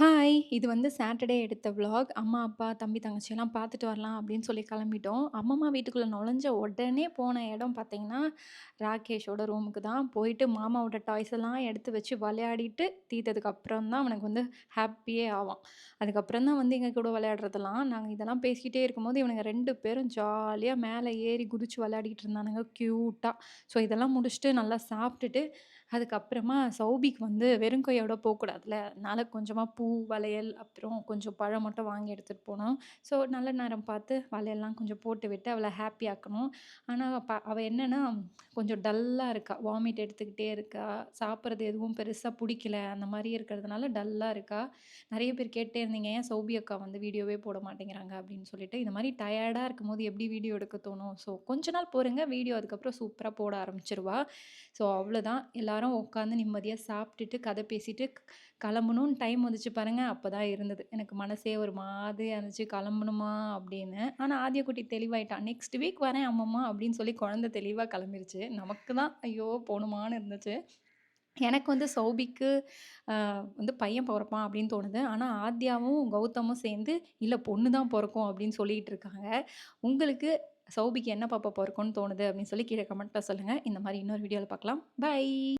Hi! இது வந்து Saturday எடுத்த விளாக். அம்மா, அப்பா, தம்பி, தங்கச்சிலாம் பார்த்துட்டு வரலாம் அப்படின்னு சொல்லி கிளம்பிட்டோம். அம்மம்மா வீட்டுக்குள்ள நுழைஞ்ச உடனே போன இடம் பார்த்தீங்கன்னா, ராகேஷோட ரூமுக்கு தான். போயிட்டு மாமாவோட டாய்ஸ் எல்லாம் எடுத்து வச்சு விளையாடிட்டு தீர்த்ததுக்கு அப்புறம் தான் அவனுக்கு வந்து ஹாப்பியே ஆவான். அதுக்கப்புறம் தான் வந்து எங்க கூட விளையாடுறதெல்லாம். நாங்க இதெல்லாம் பேசிக்கிட்டே இருக்கும்போது இவனுங்க 2 பேரும் ஜாலியா மேல ஏறி குதிச்சு விளையாடிட்டு இருந்தானுங்க கியூட்டா. ஸோ இதெல்லாம் முடிச்சுட்டு நல்லா சாப்பிட்டுட்டு, அதுக்கப்புறமா சௌபிக்கு வந்து வெறும் கையோட போக்கூடாதுல்ல. அதனால கொஞ்சமா பூ, வளையல், அப்புறம் கொஞ்சம் பழம் மட்டும் வாங்கி எடுத்துட்டு போனோம். ஸோ நல்ல நேரம் பார்த்து வளையல்லாம் கொஞ்சம் போட்டு விட்டு அவள ஹாப்பி ஆக்கணும். ஆனா அவ என்னன்னா, கொஞ்சம் டல்லா இருக்கா. வாமிட் எடுத்துக்கிட்டே இருக்கா. சாப்பிடுறது எதுவும் பெருசா புடிக்கல. அந்த மாரி இருக்கிறதுனால டல்லா இருக்கா. நெறைய பேர் கேட்டே இருந்தீங்க, "ஏன் சௌபி அக்கா வந்து வீடியோவே போட மாட்டேங்கிறாங்க?" அப்படின்னு சொல்லிட்டு. இந்த மாரி டயர்டா இருக்கும்போது எப்படி வீடியோ எடுக்க தோணும்? ஸோ கொஞ்ச நாள் பொறுங்க. வீடியோ அதுக்கப்புறம் சூப்பரா போட ஆரம்பிச்சுருவா. ஸோ அவ்வளோதான். எல்லாரும் உட்காந்து நிம்மதியா சாப்பிட்டுட்டு, கதை பேசிட்டு கிளம்பணும்னு டைம் வந்துச்சு பாருங்க, அப்பதான் இருந்தது. எனக்கு மனசே ஒரு மாதிரியா இருந்துச்சு. கிளம்பணுமா அப்படின்னு. ஆனா ஆதியாகுட்டி தெளிவாயிட்டா. நெக்ஸ்ட் வீக் வரேன் அம்மம்மா அப்படின்னு சொல்லி குழந்தை தெளிவா கிளம்பிருச்சு. நமக்கு தான் ஐயோ! போணுமான்னு இருந்துச்சு. எனக்கு வந்து சௌபிக்கு அ வந்து பையன் பொறப்பான் அப்படின்னு தோணுது. ஆனா ஆத்யாவும், கௌதமும் சேர்ந்து இல்ல பொண்ணு தான் பொறக்கும் அப்படின்னு சொல்லிட்டு இருக்காங்க. உங்களுக்கு சௌபிக்கு என்ன பாப்பா பொறக்கும்னு தோணுது அப்படின்னு சொல்லி கீழ கமெண்ட்ல சொல்லுங்க. இந்த மாரி இன்னொரு வீடியோல பார்க்கலாம். பை.